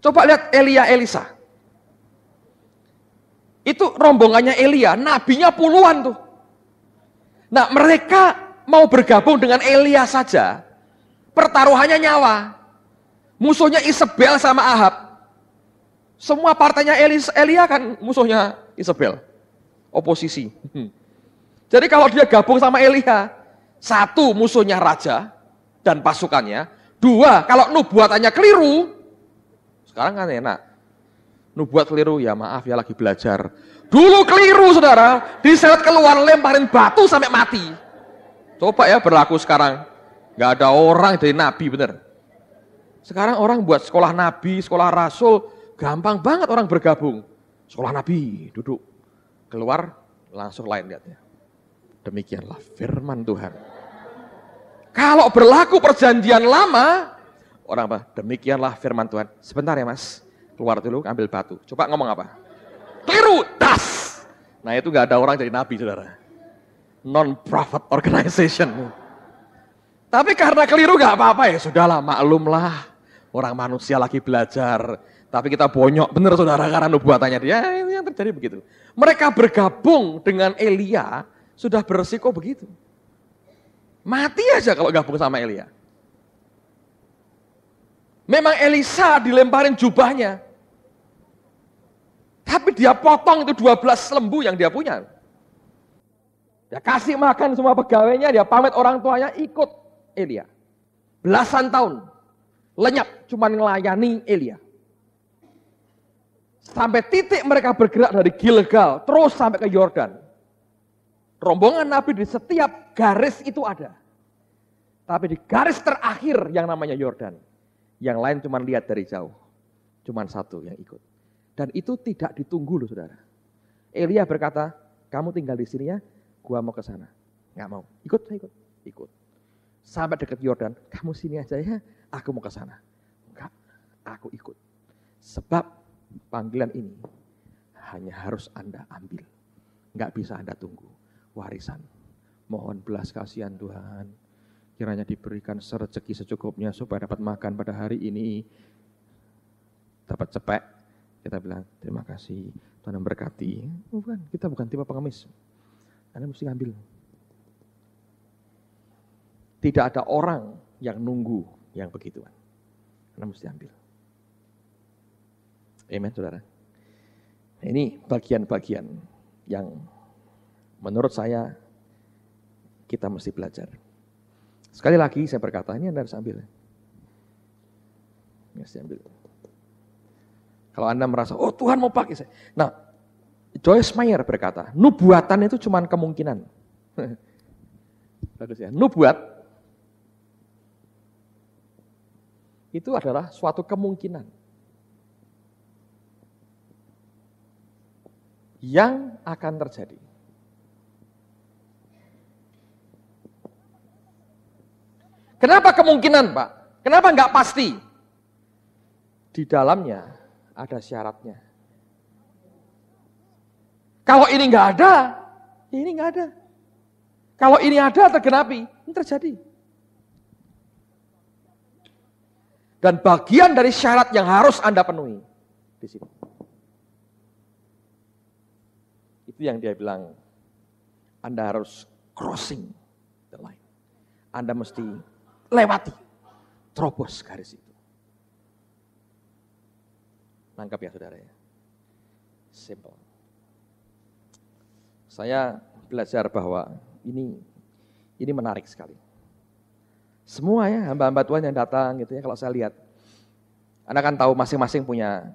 Coba lihat Elia Elisa. Itu rombongannya Elia, nabinya puluhan tuh. Nah mereka mau bergabung dengan Elia saja, pertaruhannya nyawa. Musuhnya Isabel sama Ahab. Semua partainya Elia kan musuhnya Isabel, oposisi. Jadi kalau dia gabung sama Elia, satu musuhnya raja dan pasukannya, dua kalau nubuatannya keliru, sekarang kan enak. Nubuat keliru, ya maaf ya lagi belajar. Dulu keliru saudara, diseret keluar lemparin batu sampai mati. Coba ya berlaku sekarang. Gak ada orang dari nabi bener. Sekarang orang buat sekolah nabi, sekolah rasul, gampang banget orang bergabung. Sekolah nabi, duduk. Keluar, langsung lain lihatnya. Demikianlah firman Tuhan. Kalau berlaku perjanjian lama, orang apa? Demikianlah firman Tuhan. Sebentar ya mas. Keluar dulu, ambil batu. Coba ngomong apa? Keliru, das. Nah itu gak ada orang jadi nabi, saudara. Non-profit organization. Tapi karena keliru gak apa-apa ya, sudahlah maklumlah. Orang manusia lagi belajar. Tapi kita bonyok, bener saudara, karena nubuatannya dia, yang terjadi begitu. Mereka bergabung dengan Elia, sudah beresiko begitu. Mati aja kalau gabung sama Elia. Memang Elisa dilemparin jubahnya. Tapi dia potong itu 12 lembu yang dia punya. Dia kasih makan semua pegawainya, dia pamit orang tuanya ikut Elia. Belasan tahun, lenyap, cuma melayani Elia. Sampai titik mereka bergerak dari Gilgal, terus sampai ke Yordan. Rombongan Nabi di setiap garis itu ada. Tapi di garis terakhir yang namanya Yordan, yang lain cuma lihat dari jauh. Cuma satu yang ikut. Dan itu tidak ditunggu loh saudara. Elia berkata, kamu tinggal di sini ya, gua mau ke sana. Nggak mau, ikut, saya ikut. Ikut. Sampai dekat Yordan, kamu sini aja ya, aku mau ke sana. Enggak, aku ikut. Sebab panggilan ini hanya harus Anda ambil. Nggak bisa Anda tunggu. Warisan. Mohon belas kasihan Tuhan. Kiranya diberikan rezeki secukupnya supaya dapat makan pada hari ini. Dapat cepek. Kita bilang, terima kasih, Tuhan memberkati. Bukan, kita bukan tipe pengemis. Anda mesti ambil. Tidak ada orang yang nunggu yang begituan. Anda mesti ambil. Amen, saudara. Ini bagian-bagian yang menurut saya kita mesti belajar. Sekali lagi saya berkata, ini Anda harus ambil. Mesti ambil. Kalau Anda merasa, oh Tuhan mau pakai saya. Nah, Joyce Meyer berkata, nubuatan itu cuma kemungkinan. Bagus ya, nubuat itu adalah suatu kemungkinan yang akan terjadi. Kenapa kemungkinan, Pak? Kenapa enggak pasti? Di dalamnya ada syaratnya. Kalau ini enggak ada, ini enggak ada. Kalau ini ada tergenapi, ini terjadi. Dan bagian dari syarat yang harus Anda penuhi di sini. Itu yang dia bilang, Anda harus crossing the line. Anda mesti lewati, terobos garis itu. Nangkap ya saudara ya. Simple. Saya belajar bahwa ini menarik sekali. Semua ya hamba-hamba Tuhan yang datang gitu ya, kalau saya lihat. Anda kan tahu masing-masing punya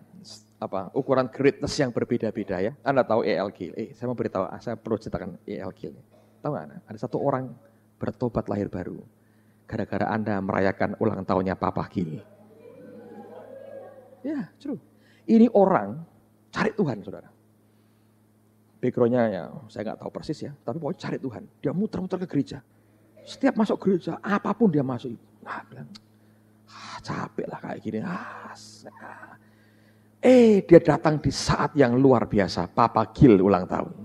ukuran greatness yang berbeda-beda ya. Anda tahu E.L. Gill. Saya mau beritahu, saya perlu ceritakan E.L. Gill. Tahu nggak Anda? Ada satu orang bertobat lahir baru. Gara-gara Anda merayakan ulang tahunnya Papa Gill. Ya, true. Ini orang cari Tuhan, saudara. Backgroundnya ya, saya nggak tahu persis ya, tapi pokoknya cari Tuhan. Dia muter-muter ke gereja. Setiap masuk gereja, apapun dia masuk. Nah, bilang, capek lah kayak gini. Dia datang di saat yang luar biasa, Papa Gill ulang tahun.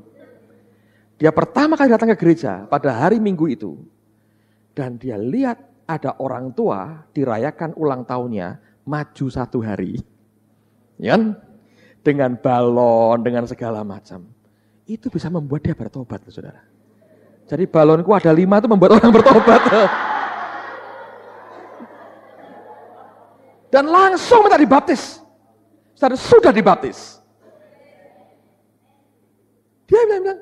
Dia pertama kali datang ke gereja pada hari Minggu itu. Dan dia lihat ada orang tua dirayakan ulang tahunnya maju 1 hari. Ya kan? Dengan balon, dengan segala macam. Itu bisa membuat dia bertobat, saudara. Jadi balonku ada 5 itu membuat orang bertobat. Dan langsung minta dibaptis. Saudara, sudah dibaptis. Dia bilang,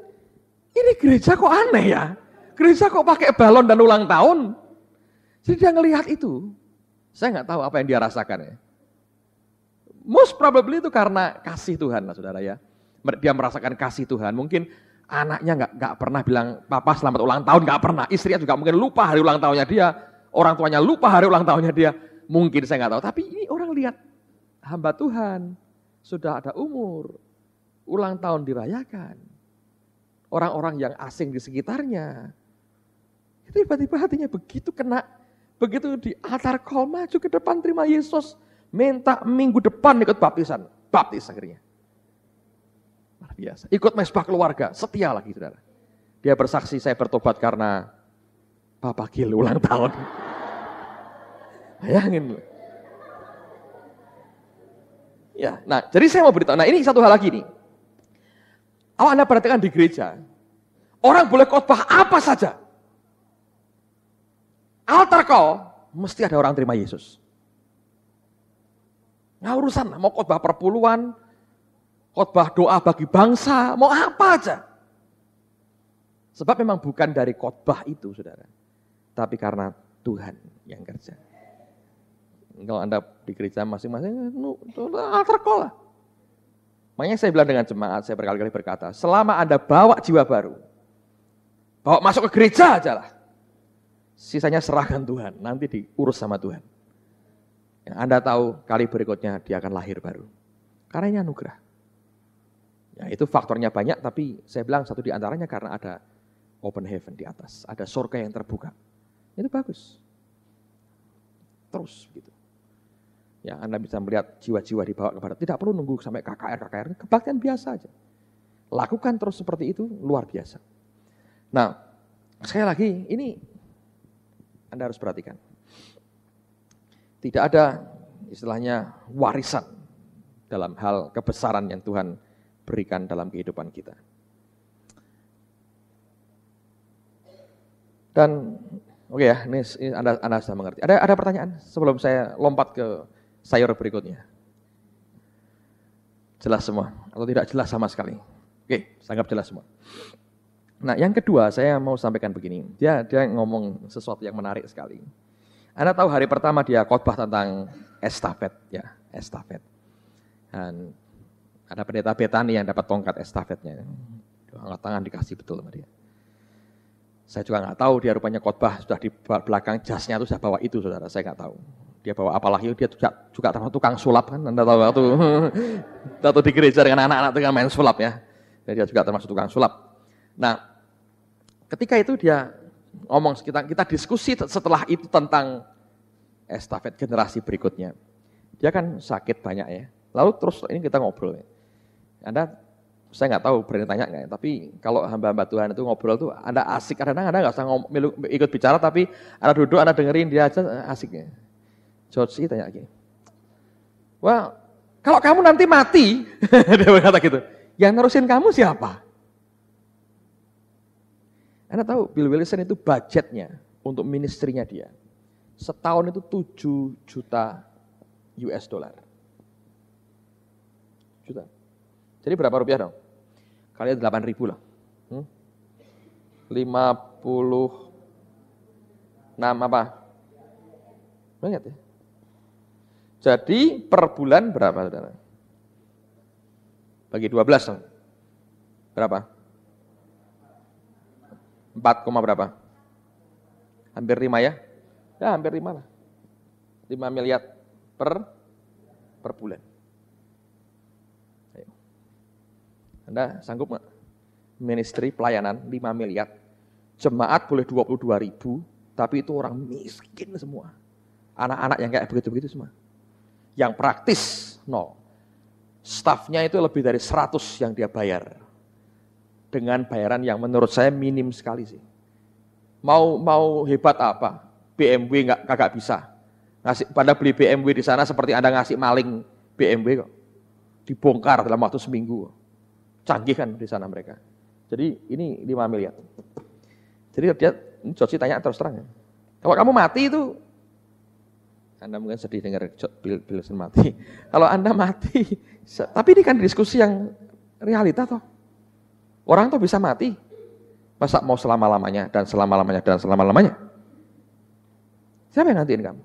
ini gereja kok aneh ya? Gereja kok pakai balon dan ulang tahun? Jadi dia ngelihat itu. Saya nggak tahu apa yang dia rasakan ya. Most probably itu karena kasih Tuhan lah saudara ya. Dia merasakan kasih Tuhan. Mungkin anaknya nggak pernah bilang, papa selamat ulang tahun, nggak pernah. Istrinya juga mungkin lupa hari ulang tahunnya dia. Orang tuanya lupa hari ulang tahunnya dia. Mungkin saya nggak tahu. Tapi ini orang lihat hamba Tuhan. Sudah ada umur. Ulang tahun dirayakan. Orang-orang yang asing di sekitarnya. Itu tiba-tiba hatinya begitu kena. Begitu di altar call maju ke depan terima Yesus. Minta minggu depan ikut baptisan. Baptis akhirnya. Luar biasa. Ikut mesbah keluarga. Setia lagi saudara. Dia bersaksi saya bertobat karena Papa Gil ulang tahun. Bayangin loh. Ya, nah jadi saya mau beritahu. Nah ini satu hal lagi nih. Kalau Anda perhatikan di gereja, orang boleh khotbah apa saja. Altar call, mesti ada orang terima Yesus. Nggak urusan, mau khotbah perpuluhan, khotbah doa bagi bangsa, mau apa aja. Sebab memang bukan dari khotbah itu, saudara. Tapi karena Tuhan yang kerja. Kalau Anda di gereja masing-masing, altar call lah. Makanya saya bilang dengan jemaat, saya berkali-kali berkata, selama Anda bawa jiwa baru, bawa masuk ke gereja aja lah. Sisanya serahkan Tuhan, nanti diurus sama Tuhan. Yang Anda tahu kali berikutnya dia akan lahir baru. Karena ini anugerah. Ya, itu faktornya banyak, tapi saya bilang satu di antaranya karena ada open heaven di atas. Ada surga yang terbuka. Itu bagus. Terus gitu. Ya, Anda bisa melihat jiwa-jiwa dibawa kepada. Tidak perlu nunggu sampai KKR. Kebaktian biasa aja. Lakukan terus seperti itu, luar biasa. Nah, sekali lagi, ini Anda harus perhatikan. Tidak ada istilahnya warisan dalam hal kebesaran yang Tuhan berikan dalam kehidupan kita. Dan oke ya, ini Anda sudah mengerti. Ada pertanyaan sebelum saya lompat ke sayur berikutnya? Jelas semua atau tidak jelas sama sekali? Oke, saya anggap jelas semua. Nah, yang kedua saya mau sampaikan begini. Dia ngomong sesuatu yang menarik sekali. Anda tahu hari pertama dia khotbah tentang estafet, ya, estafet. Dan ada pendeta Betani yang dapat tongkat estafetnya. Angkat tangan dikasih betul sama dia. Saya juga nggak tahu dia rupanya khotbah sudah di belakang jasnya itu sudah bawa itu, saudara. Saya nggak tahu. Dia bawa apa lagi? Dia juga termasuk tukang sulap kan? Anda tahu waktu di gereja dengan anak-anak dengan main sulap ya. Jadi dia juga termasuk tukang sulap. Nah, ketika itu dia ngomong, kita diskusi setelah itu tentang estafet generasi berikutnya. Dia kan sakit banyak ya. Lalu terus ini kita ngobrol ya. Saya nggak tahu berani tanya nggak ya, tapi kalau hamba-hamba Tuhan itu ngobrol tuh Anda asik, kadang-kadang Anda nggak usah ikut bicara, tapi Anda duduk, Anda dengerin dia aja asiknya. George tanya lagi, wah kalau kamu nanti mati, dia berkata gitu, yang nerusin kamu siapa? Anda tahu Bill Wilson itu budgetnya untuk ministrinya dia, setahun itu 7 juta US dollar. Juta. Jadi berapa rupiah dong? Kali 8.000 lah. 56 apa? Banyak ya? Jadi per bulan berapa, saudara? Bagi 12 dong. Berapa? 4, berapa? Hampir 5 ya? Ya hampir 5 lah. 5 miliar per bulan. Ayo. Anda sanggup nggak? Ministry pelayanan 5 miliar. Jemaat boleh 22.000, tapi itu orang miskin semua. Anak-anak yang kayak begitu-begitu semua. Yang praktis, 0. Stafnya itu lebih dari 100 yang dia bayar. Dengan bayaran yang menurut saya minim sekali sih. Mau hebat apa? BMW kagak bisa. Pada beli BMW di sana seperti Anda ngasih maling BMW kok. dibongkar dalam waktu seminggu. Canggih kan di sana mereka. Jadi ini 5 miliar. Jadi dia George tanya terus terang ya. Kalau kamu mati itu, Anda mungkin sedih dengar Bill Wilson mati. Kalau Anda mati, tapi ini kan diskusi yang realita toh. Orang tuh bisa mati. Masa mau selama-lamanya dan selama-lamanya dan selama-lamanya? Siapa yang gantiin kamu?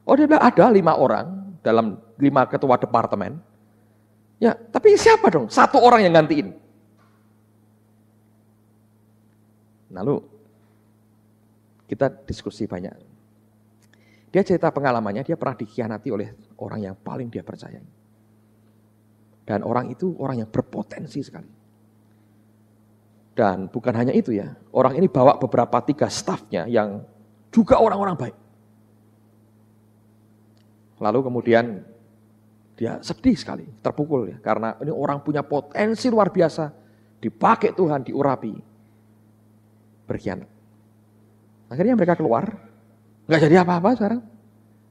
Oh dia bilang ada 5 orang dalam 5 ketua departemen. Ya, tapi siapa dong? 1 orang yang gantiin. Lalu kita diskusi banyak. Dia cerita pengalamannya, dia pernah dikhianati oleh orang yang paling dia percayai. Dan orang itu orang yang berpotensi sekali. Dan bukan hanya itu ya, orang ini bawa beberapa 3 stafnya yang juga orang-orang baik. Lalu kemudian dia sedih sekali, terpukul ya, karena ini orang punya potensi luar biasa, dipakai Tuhan, diurapi, berkhianat. Akhirnya mereka keluar, nggak jadi apa-apa sekarang,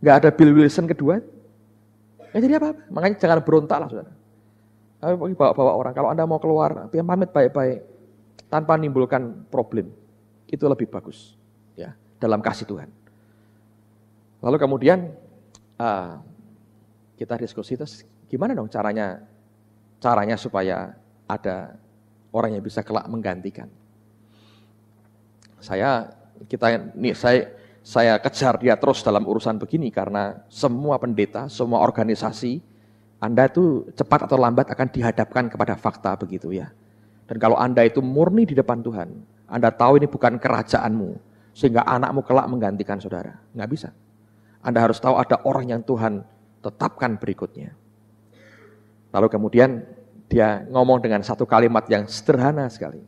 nggak ada Bill Wilson kedua, nggak jadi apa-apa. Makanya jangan berontak lah saudara. Bawa-bawa orang, kalau Anda mau keluar, pamit baik-baik, tanpa menimbulkan problem, itu lebih bagus, ya, dalam kasih Tuhan. Lalu kemudian kita diskusi terus gimana dong caranya supaya ada orang yang bisa kelak menggantikan. Saya kejar dia terus dalam urusan begini karena semua pendeta, semua organisasi, Anda itu cepat atau lambat akan dihadapkan kepada fakta begitu ya. Dan kalau Anda itu murni di depan Tuhan, Anda tahu ini bukan kerajaanmu, sehingga anakmu kelak menggantikan saudara. Nggak bisa. Anda harus tahu ada orang yang Tuhan tetapkan berikutnya. Lalu kemudian dia ngomong dengan satu kalimat yang sederhana sekali.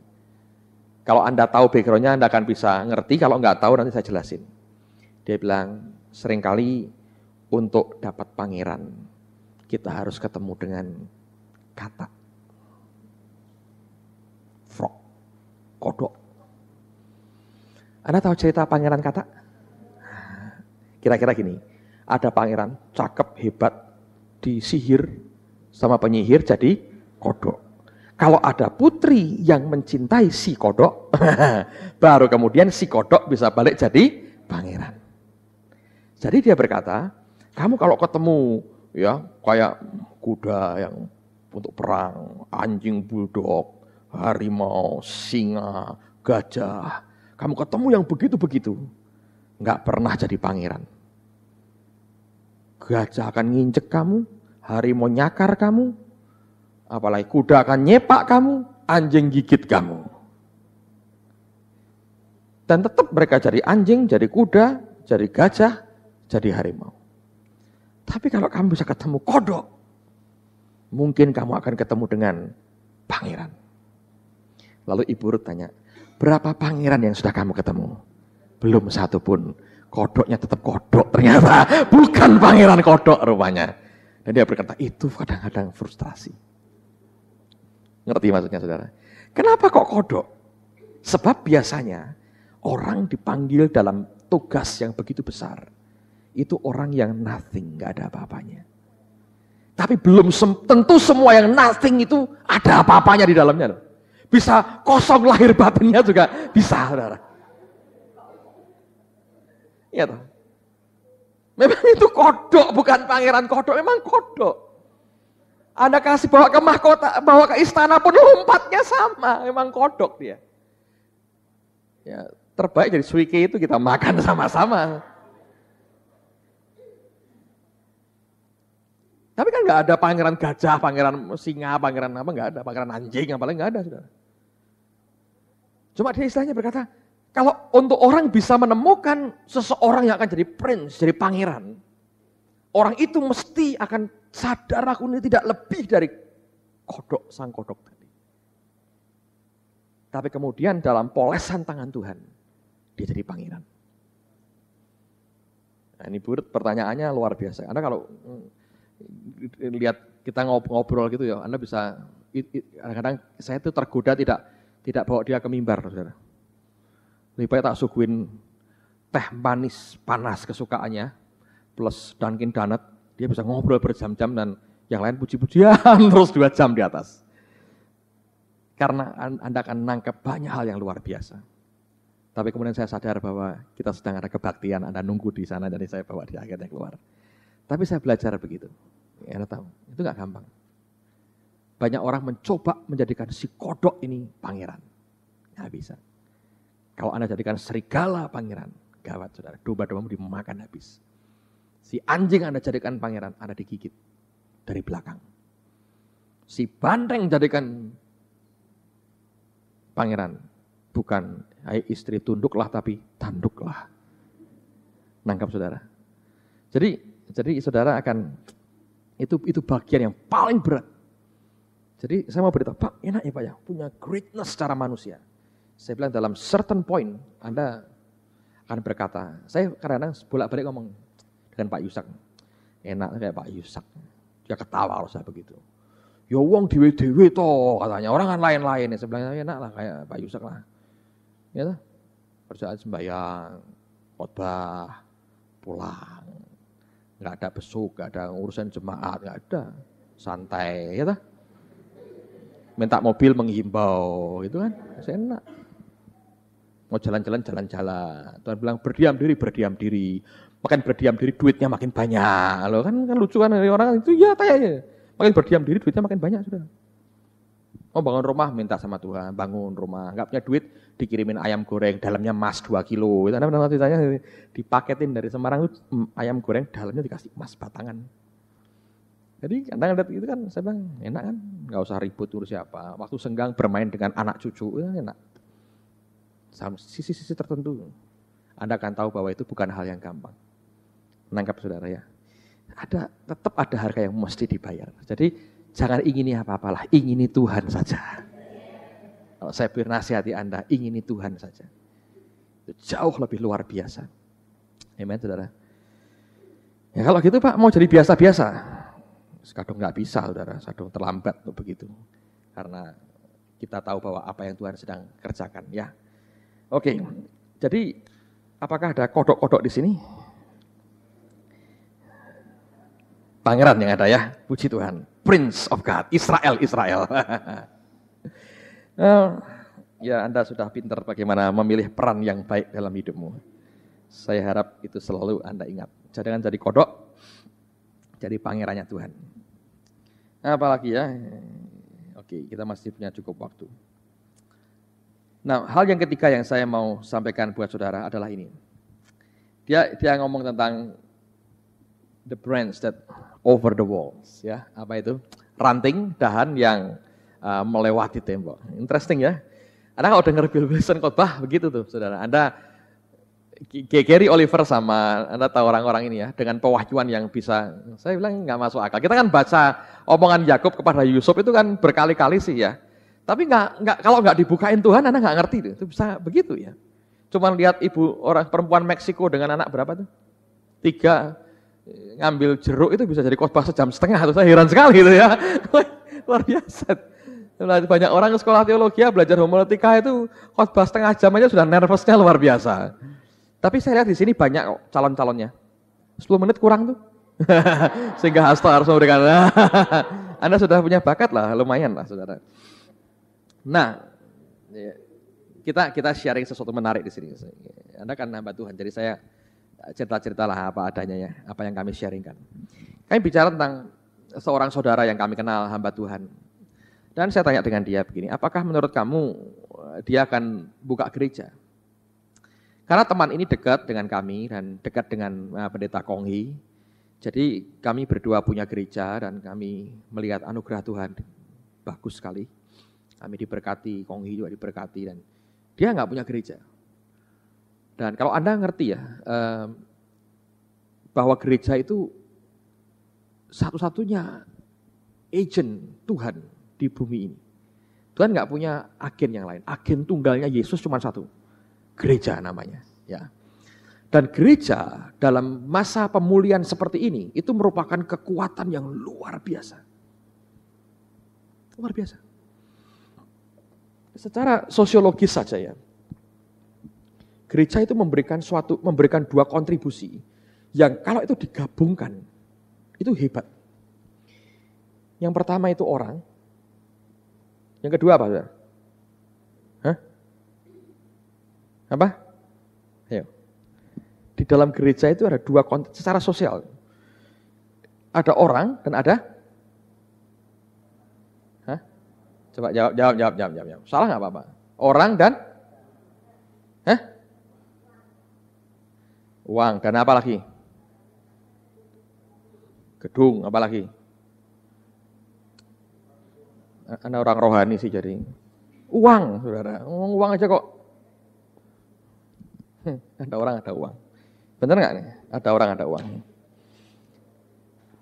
Kalau Anda tahu background-nya, Anda akan bisa ngerti. Kalau nggak tahu, nanti saya jelasin. Dia bilang, seringkali untuk dapat pangeran, kita harus ketemu dengan kata. Frog, kodok. Anda tahu cerita pangeran kata? Kira-kira gini, ada pangeran, cakep, hebat, disihir sama penyihir jadi kodok. Kalau ada putri yang mencintai si kodok, baru kemudian si kodok bisa balik jadi pangeran. Jadi dia berkata, kamu kalau ketemu ya kayak kuda yang untuk perang, anjing bulldog, harimau, singa, gajah, kamu ketemu yang begitu-begitu, nggak pernah jadi pangeran. Gajah akan nginjek kamu, harimau nyakar kamu, apalagi kuda akan nyepak kamu, anjing gigit kamu. Dan tetap mereka jadi anjing, jadi kuda, jadi gajah, jadi harimau. Tapi kalau kamu bisa ketemu kodok, mungkin kamu akan ketemu dengan pangeran. Lalu Ibu Ruth tanya, berapa pangeran yang sudah kamu ketemu? Belum satu pun. Kodoknya tetap kodok ternyata, bukan pangeran kodok rupanya. Dan dia berkata, itu kadang-kadang frustrasi. Ngerti maksudnya saudara? Kenapa kok kodok? Sebab biasanya orang dipanggil dalam tugas yang begitu besar. Itu orang yang nothing, gak ada apa-apanya. Tapi belum tentu semua yang nothing itu ada apa-apanya di dalamnya loh. Bisa kosong lahir batinnya juga bisa saudara. Iya toh. Memang itu kodok, bukan pangeran kodok, memang kodok. Anda kasih bawa ke mahkota, bawa ke istana pun lompatnya sama, memang kodok dia. Ya, terbaik jadi suike itu kita makan sama-sama. Tapi kan nggak ada pangeran gajah, pangeran singa, pangeran apa nggak ada, pangeran anjing apalagi nggak ada saudara. Cuma dia istilahnya berkata, kalau untuk orang bisa menemukan seseorang yang akan jadi prince, jadi pangeran, orang itu mesti akan sadar aku ini tidak lebih dari kodok, sang kodok tadi. Tapi kemudian dalam polesan tangan Tuhan, dia jadi pangeran. Nah, ini Bu Ruth pertanyaannya luar biasa. Anda kalau lihat kita ngobrol gitu ya, Anda bisa, kadang-kadang saya itu tergoda tidak bawa dia ke mimbar, saudara. Lebih baik tak suguhin teh manis panas kesukaannya plus Dunkin Donut, dia bisa ngobrol berjam-jam dan Yang lain puji-pujian terus 2 jam di atas. Karena Anda akan nangkep banyak hal yang luar biasa. Tapi kemudian saya sadar bahwa kita sedang ada kebaktian, Anda nunggu di sana, jadi saya bawa di akhirnya keluar. Tapi saya belajar begitu. Ya, Anda tahu, itu gak gampang. Banyak orang mencoba menjadikan si kodok ini pangeran. Gak bisa. Kalau Anda jadikan serigala pangeran, gawat saudara, domba-dombamu dimakan habis. Si anjing Anda jadikan pangeran, Anda digigit dari belakang. Si banteng jadikan pangeran, bukan hai istri tunduklah tapi tanduklah. Nangkap saudara. Jadi saudara akan itu bagian yang paling berat. Jadi saya mau beritahu, Pak, enak ya Pak ya, punya greatness secara manusia. Saya bilang dalam certain point Anda akan berkata, saya kadang-kadang bolak-balik ngomong dengan Pak Yusak, enak kayak Pak Yusak. Dia ketawa kalau saya begitu. Ya wong dewe-dewe toh katanya, orang kan lain-lain. Saya bilang enak lah kayak Pak Yusak lah. Ya toh, kerjaan sembahyang, khotbah, pulang. Enggak ada besuk, enggak ada urusan jemaat, enggak ada. Santai, ya toh. Minta mobil menghimbau, gitu kan. Saya enak. Mau jalan-jalan, jalan-jalan. Tuhan bilang berdiam diri. Makin berdiam diri duitnya makin banyak. Loh kan lucu kan dari orang itu ya tanya. Makin berdiam diri duitnya makin banyak sudah. Mau bangun rumah minta sama Tuhan, bangun rumah. Enggak punya duit dikirimin ayam goreng dalamnya emas 2 kilo. Itu Anda pernah ditanya dipaketin dari Semarang itu ayam goreng dalamnya dikasih emas batangan. Jadi kadang-kadang itu kan saya bilang enak kan, enggak usah ribut urus siapa. Waktu senggang bermain dengan anak cucu itu enak. Sama sisi-sisi tertentu. Anda akan tahu bahwa itu bukan hal yang gampang. Menangkap saudara ya. Tetap ada harga yang mesti dibayar. Jadi jangan ingini apa-apalah, ingini Tuhan saja. Kalau saya bernasihati Anda, ingini Tuhan saja. Itu jauh lebih luar biasa. Amen saudara. Ya kalau gitu Pak, mau jadi biasa-biasa. Kadang nggak bisa saudara, kadang terlambat untuk begitu. Karena kita tahu bahwa apa yang Tuhan sedang kerjakan ya. Oke, jadi apakah ada kodok-kodok di sini? Pangeran yang ada ya, puji Tuhan. Prince of God, Israel. Ya Anda sudah pintar bagaimana memilih peran yang baik dalam hidupmu. Saya harap itu selalu Anda ingat. Jangan jadi kodok, jadi pangerannya Tuhan. Apalagi ya, oke kita masih punya cukup waktu. Nah, hal yang ketiga yang saya mau sampaikan buat saudara adalah ini. Dia ngomong tentang the branch that over the walls, ya. Apa itu? Ranting, dahan yang melewati tembok. Interesting ya. Anda kalau dengar Bill Wilson khotbah begitu tuh, saudara. Anda Gary Oliver sama Anda tahu orang-orang ini ya, dengan pewahyuan yang bisa, saya bilang nggak masuk akal. Kita kan baca omongan Yakub kepada Yusuf itu kan berkali-kali sih ya. Tapi kalau nggak dibukain Tuhan, Anda nggak ngerti itu bisa begitu ya. Cuman lihat ibu orang perempuan Meksiko dengan anak berapa tuh? 3 ngambil jeruk itu bisa jadi khotbah sejam setengah. Itu saya heran sekali gitu ya. Luar biasa. Banyak orang ke sekolah teologi belajar homiletika itu khotbah setengah jam aja sudah nervousnya luar biasa. Tapi saya lihat di sini banyak calon-calonnya. 10 menit kurang tuh. Sehingga Hasto harus memberikan. Anda sudah punya bakat lah, lumayan lah saudara. Nah, kita sharing sesuatu menarik di sini. Anda kan hamba Tuhan, jadi saya cerita-ceritalah apa adanya ya, apa yang kami sharingkan. Kami bicara tentang seorang saudara yang kami kenal, hamba Tuhan. Dan saya tanya dengan dia begini, apakah menurut kamu dia akan buka gereja? Karena teman ini dekat dengan kami dan dekat dengan pendeta Konghi. Jadi kami berdua punya gereja dan kami melihat anugerah Tuhan bagus sekali. Kami diberkati, Konghi juga diberkati dan dia nggak punya gereja. Dan kalau Anda ngerti ya, bahwa gereja itu satu-satunya agent Tuhan di bumi ini. Tuhan nggak punya agen yang lain. Agen tunggalnya Yesus cuma satu, gereja namanya. Ya. Dan gereja dalam masa pemulihan seperti ini itu merupakan kekuatan yang luar biasa. Luar biasa. Secara sosiologis saja ya, gereja itu memberikan 2 kontribusi yang kalau itu digabungkan, itu hebat. Yang pertama itu orang. Yang kedua apa, saudara? Hah? Apa? Ayo. Di dalam gereja itu ada dua konteks secara sosial. Ada orang dan ada? Hah? Coba jawab. Salah nggak apa-apa? Orang dan? Hah? Uang dan apa lagi? Gedung, apa lagi? Anda orang rohani sih jadi. Uang, saudara. Uang aja kok. Ada orang, ada uang. Bener nggak nih? Ada orang, ada uang.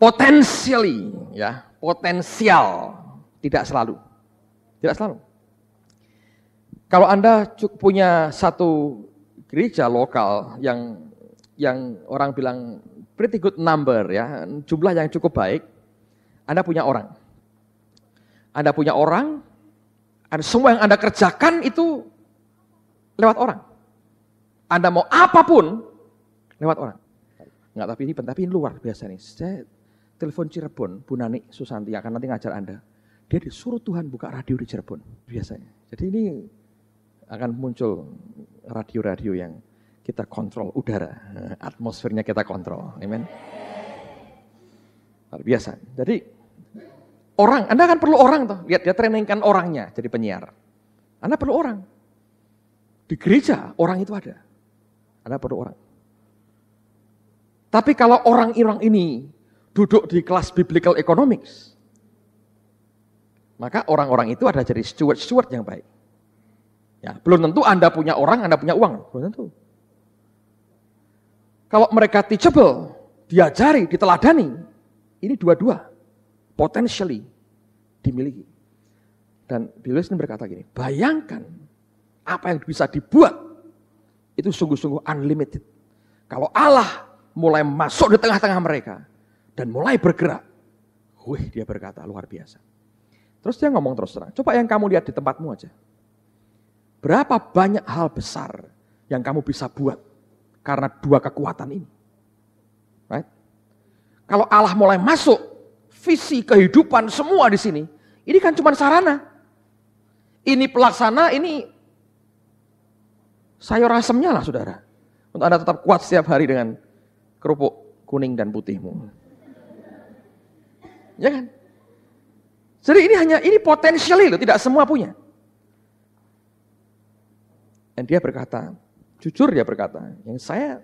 Potentially, ya, potensial. Tidak selalu. Tidak selalu. Kalau Anda punya satu gereja lokal yang orang bilang pretty good number, ya, jumlah yang cukup baik, Anda punya orang. Anda punya orang, semua yang Anda kerjakan itu lewat orang. Anda mau apapun lewat orang. Enggak, tapi ini luar biasa nih. Saya telepon Cirebon, Bu Nani Susanti akan nanti ngajar Anda. Dia disuruh Tuhan buka radio di Cirebon biasanya. Jadi ini akan muncul radio-radio yang kita kontrol udara, atmosfernya kita kontrol. Amen. Luar biasa. Jadi orang, Anda kan perlu orang toh. Lihat dia trainingkan orangnya jadi penyiar. Anda perlu orang. Di gereja orang itu ada. Anda perlu orang. Tapi kalau orang-orang ini duduk di kelas biblical economics, maka orang-orang itu ada jadi steward yang baik. Ya, belum tentu Anda punya orang, Anda punya uang. Belum tentu. Kalau mereka teachable, diajari, diteladani, ini dua-dua potentially dimiliki. Dan Bill Wilson berkata gini, bayangkan apa yang bisa dibuat itu sungguh-sungguh unlimited. Kalau Allah mulai masuk di tengah-tengah mereka dan mulai bergerak, dia berkata luar biasa. Terus dia ngomong terus terang, coba yang kamu lihat di tempatmu aja. Berapa banyak hal besar yang kamu bisa buat karena dua kekuatan ini. Right? Kalau Allah mulai masuk, visi kehidupan semua di sini, ini kan cuma sarana. Ini pelaksana, ini sayur asemnya lah saudara. Untuk Anda tetap kuat setiap hari dengan kerupuk kuning dan putihmu. Ya kan? Jadi ini potensial loh, tidak semua punya. Dan dia berkata, jujur dia berkata, yang saya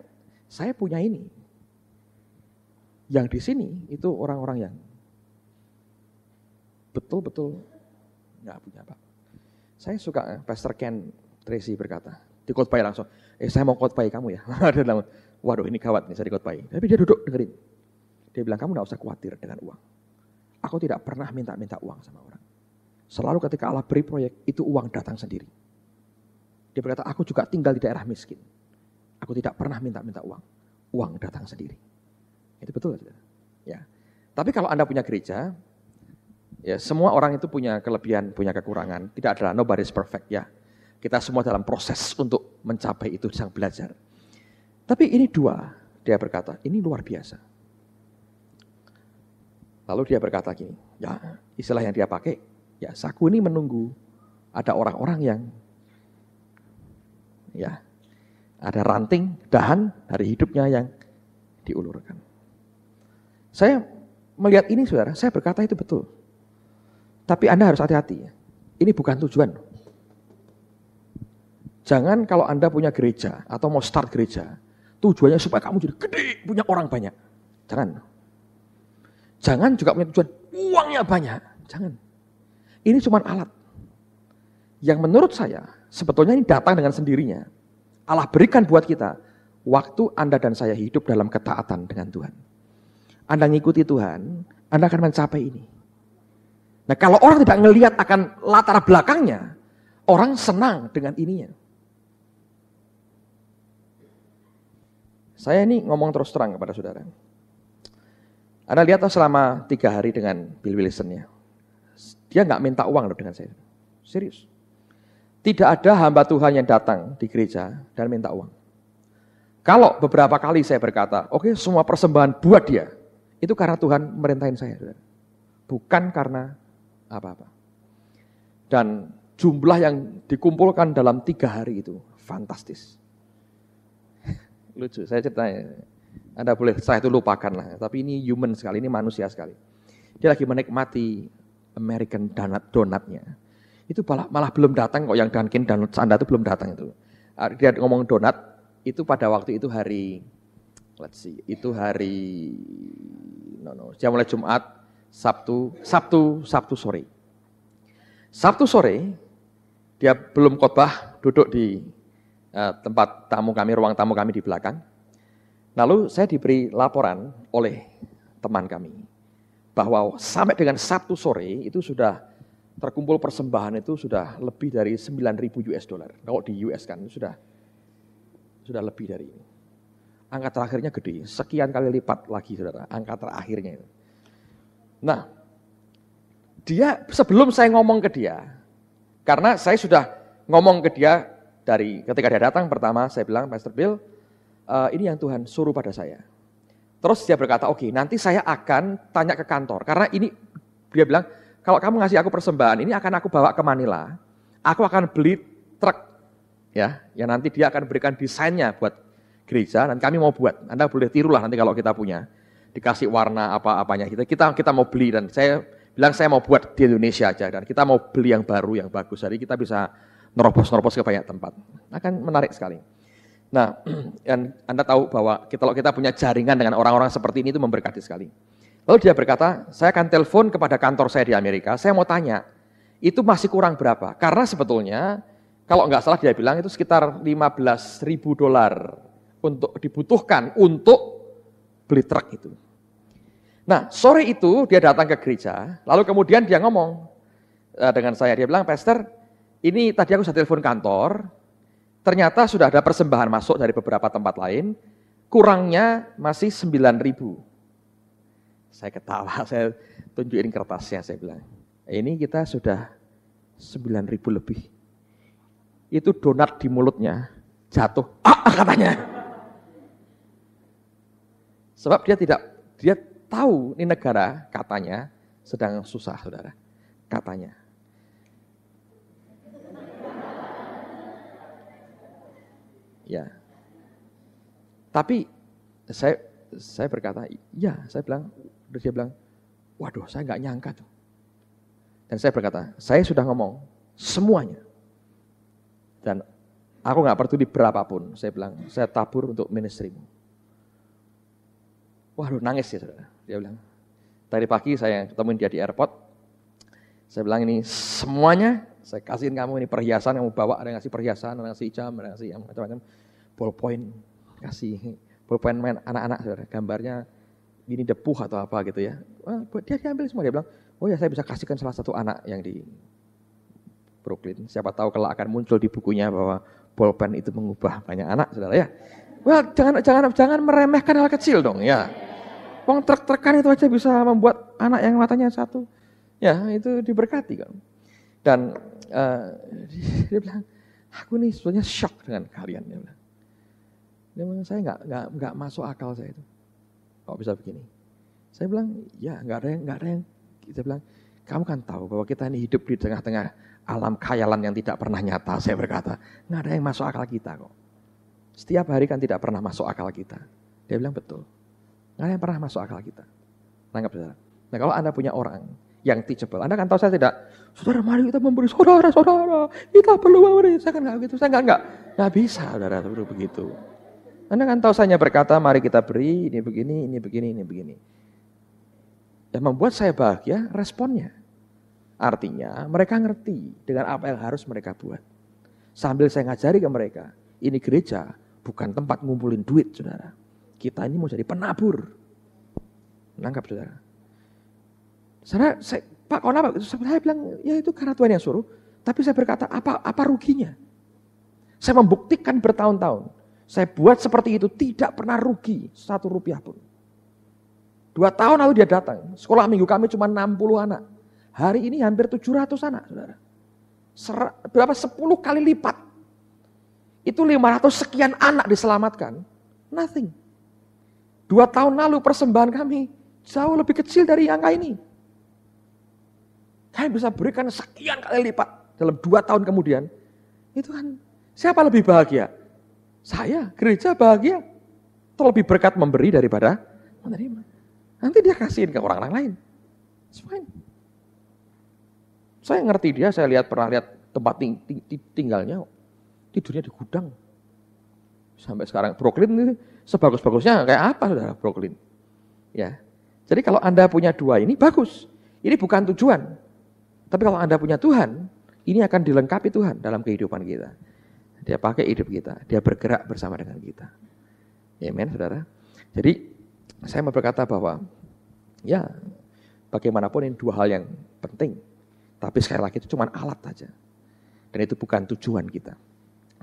punya ini. Yang di sini itu orang-orang yang betul-betul nggak punya apa. Saya suka Pastor Ken Tracy berkata, dikhotbah langsung, saya mau khotbah kamu ya. Waduh ini gawat nih saya dikhotbah. Tapi dia duduk dengerin. Dia bilang kamu nggak usah khawatir dengan uang. Aku tidak pernah minta uang sama orang. Selalu ketika Allah beri proyek itu uang datang sendiri. Dia berkata, aku juga tinggal di daerah miskin. Aku tidak pernah minta uang. Uang datang sendiri. Itu betul. Ya. Tapi kalau Anda punya gereja, ya semua orang itu punya kelebihan, punya kekurangan. Tidak ada, nobody's perfect ya. Kita semua dalam proses untuk mencapai itu, sedang belajar. Tapi ini dua, dia berkata, ini luar biasa. Lalu dia berkata gini, ya istilah yang dia pakai, ya saku ini menunggu ada orang-orang yang ya, ada ranting, dahan dari hidupnya yang diulurkan. Saya melihat ini saudara, saya berkata itu betul. Tapi Anda harus hati-hati. Ini bukan tujuan. Jangan kalau Anda punya gereja atau mau start gereja, tujuannya supaya kamu jadi gede, punya orang banyak. Jangan. Jangan juga punya tujuan uangnya banyak. Jangan. Ini cuma alat. Yang menurut saya, sebetulnya ini datang dengan sendirinya. Allah berikan buat kita, waktu Anda dan saya hidup dalam ketaatan dengan Tuhan. Anda ngikuti Tuhan, Anda akan mencapai ini. Nah kalau orang tidak ngelihat akan latar belakangnya, orang senang dengan ininya. Saya ini ngomong terus terang kepada saudara. Anda lihat selama 3 hari dengan Bill Wilson ya. Dia nggak minta uang loh dengan saya. Serius. Tidak ada hamba Tuhan yang datang di gereja dan minta uang. Kalau beberapa kali saya berkata, oke, semua persembahan buat dia, itu karena Tuhan merintahin saya. bukan karena apa-apa. Dan jumlah yang dikumpulkan dalam 3 hari itu fantastis. Lucu, saya ceritanya. Anda boleh, saya itu lupakan lah. Tapi ini human sekali, ini manusia sekali. Dia lagi menikmati American donatnya. Itu malah belum datang kok, yang Dunkin Donuts Anda itu belum datang itu. Dia ngomong donat, itu pada waktu itu hari, itu hari, dia mulai Jumat, Sabtu sore. Sabtu sore, dia belum khotbah, duduk di tempat tamu kami, ruang tamu kami di belakang. Lalu saya diberi laporan oleh teman kami, bahwa sampai dengan Sabtu sore itu sudah terkumpul persembahan itu sudah lebih dari 9.000 US dollar. Kalau di US kan sudah lebih dari ini. Angka terakhirnya gede, sekian kali lipat lagi saudara, angka terakhirnya itu. Nah, dia sebelum saya ngomong ke dia, karena saya sudah ngomong ke dia dari ketika dia datang pertama, saya bilang, Pastor Bill, ini yang Tuhan suruh pada saya. Terus dia berkata, oke, nanti saya akan tanya ke kantor, karena ini dia bilang, kalau kamu ngasih aku persembahan, ini akan aku bawa ke Manila, aku akan beli truk, ya nanti dia akan berikan desainnya buat gereja, dan kami mau buat. Anda boleh tirulah nanti kalau kita punya, dikasih warna apa-apanya, kita mau beli, dan saya bilang saya mau buat di Indonesia aja, dan kita mau beli yang baru, yang bagus, jadi kita bisa nerobos ke banyak tempat. Akan menarik sekali. Nah, dan Anda tahu bahwa kalau kita punya jaringan dengan orang-orang seperti ini itu memberkati sekali. Lalu dia berkata, saya akan telepon kepada kantor saya di Amerika, saya mau tanya, itu masih kurang berapa? Karena sebetulnya, kalau nggak salah dia bilang itu sekitar 15.000 dolar untuk dibutuhkan untuk beli truk itu. Nah, sore itu dia datang ke gereja, lalu kemudian dia ngomong dengan saya, dia bilang, Pastor, ini tadi aku sudah telepon kantor, ternyata sudah ada persembahan masuk dari beberapa tempat lain, kurangnya masih 9.000. Saya ketawa, saya tunjukin kertasnya, saya bilang, ini kita sudah 9.000 lebih. Itu donat di mulutnya jatuh, katanya. Sebab dia tahu ini negara katanya sedang susah, saudara, katanya. Ya, tapi saya berkata, ya, saya bilang, dia bilang, waduh, saya nggak nyangka tuh. Dan saya berkata, saya sudah ngomong semuanya, dan aku nggak peduli berapapun. Saya bilang, saya tabur untuk ministrimu. Waduh, nangis ya saudara. Dia bilang, tadi pagi saya ketemuin dia di airport. Saya bilang, ini semuanya saya kasihin kamu, ini perhiasan kamu bawa, ada yang ngasih perhiasan, ada yang ngasih jam, ada yang ngasih macam-macam, ballpoint, kasih ballpoint main anak-anak, saudara. Gambarnya ini depuh atau apa gitu ya. Wah, dia diambil semua, dia bilang, oh ya saya bisa kasihkan salah satu anak yang di Brooklyn. Siapa tahu kalau akan muncul di bukunya bahwa ballpen itu mengubah banyak anak, saudara ya. Well, jangan meremehkan hal kecil dong ya. Wong trek-trekan itu aja bisa membuat anak yang matanya satu. Ya, itu diberkati kan. Dan dia bilang, aku nih sebetulnya shock dengan kalian. Dia bilang, saya nggak masuk akal saya itu. Kok bisa begini? Saya bilang, ya nggak ada yang. Saya bilang, kamu kan tahu bahwa kita ini hidup di tengah-tengah alam khayalan yang tidak pernah nyata. Saya berkata, nggak ada yang masuk akal kita kok. Setiap hari kan tidak pernah masuk akal kita. Dia bilang betul. Nggak ada yang pernah masuk akal kita. Nangkap saudara. Nah kalau Anda punya orang yang teachable, Anda kan tahu saya tidak, saudara mari kita memberi, saudara, kita perlu memberi. Saya kan nggak begitu, saya nggak bisa saudara begitu. Anda kan tahu saya berkata, mari kita beri, ini begini, ini begini, ini begini. Yang membuat saya bahagia, responnya. Artinya mereka ngerti dengan apa yang harus mereka buat. Sambil saya ngajari ke mereka, ini gereja bukan tempat ngumpulin duit, saudara. Kita ini mau jadi penabur. Nangkap, saudara. Pak, kenapa? Saya bilang, ya itu karena Tuhan yang suruh. Tapi saya berkata, apa ruginya? Saya membuktikan bertahun-tahun. Saya buat seperti itu, tidak pernah rugi 1 rupiah pun. 2 tahun lalu dia datang. Sekolah minggu kami cuma 60 anak. Hari ini hampir 700 anak, saudara. Berapa? 10 kali lipat. Itu 500 sekian anak diselamatkan. Nothing. 2 tahun lalu persembahan kami jauh lebih kecil dari angka ini. lain bisa berikan sekian kali lipat dalam 2 tahun kemudian, itu kan siapa lebih bahagia? Saya, gereja bahagia. Itu lebih berkat memberi daripada menerima. Nanti dia kasihin ke orang lain. It's fine. Saya ngerti dia, saya pernah lihat tempat tinggalnya, tidurnya di gudang. Sampai sekarang Brooklyn ini sebagus-bagusnya kayak apa saudara Brooklyn? Ya. Jadi kalau Anda punya 2 ini bagus. Ini bukan tujuan. Tapi kalau Anda punya Tuhan, ini akan dilengkapi Tuhan dalam kehidupan kita. Dia pakai hidup kita, dia bergerak bersama dengan kita. Amen, saudara. Jadi saya mau berkata bahwa ya bagaimanapun ini 2 hal yang penting. Tapi sekali lagi itu cuma alat saja. Dan itu bukan tujuan kita.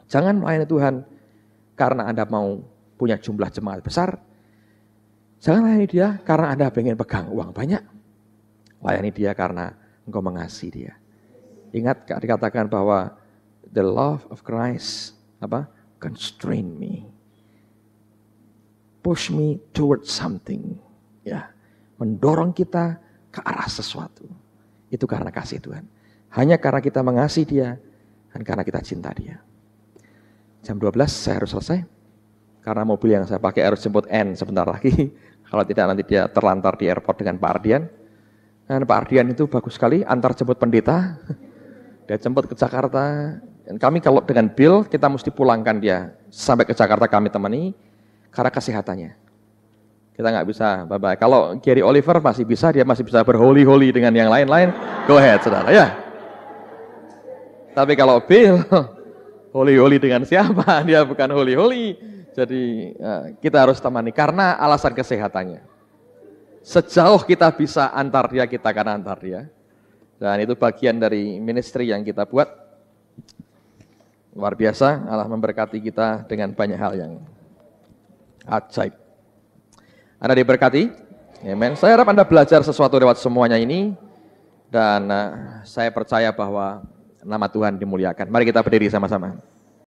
Jangan melayani Tuhan karena Anda mau punya jumlah jemaat besar. Jangan layani dia karena Anda pengen pegang uang banyak. Layani dia karena engkau mengasihi dia. Ingat dikatakan bahwa the love of Christ constrain me. Push me towards something. Ya, mendorong kita ke arah sesuatu. Itu karena kasih Tuhan. Hanya karena kita mengasihi dia dan karena kita cinta dia. Jam 12 saya harus selesai. Karena mobil yang saya pakai harus jemput N sebentar lagi. Kalau tidak nanti dia terlantar di airport dengan Pak Ardian. Dan Pak Ardian itu bagus sekali antar jemput pendeta. Dia jemput ke Jakarta. Dan kami kalau dengan Bill kita mesti pulangkan dia sampai ke Jakarta kami temani karena kesehatannya. Kita nggak bisa, bye-bye. Kalau Gary Oliver masih bisa, dia masih bisa berholy-holy dengan yang lain-lain. Go ahead, saudara ya. Tapi kalau Bill, holy-holy dengan siapa? Dia bukan holy-holy. Jadi kita harus temani karena alasan kesehatannya. Sejauh kita bisa antar dia, kita akan antar dia. Dan itu bagian dari ministry yang kita buat. Luar biasa, Allah memberkati kita dengan banyak hal yang ajaib. Anda diberkati? Amen. Saya harap Anda belajar sesuatu lewat semuanya ini. Dan saya percaya bahwa nama Tuhan dimuliakan. Mari kita berdiri sama-sama.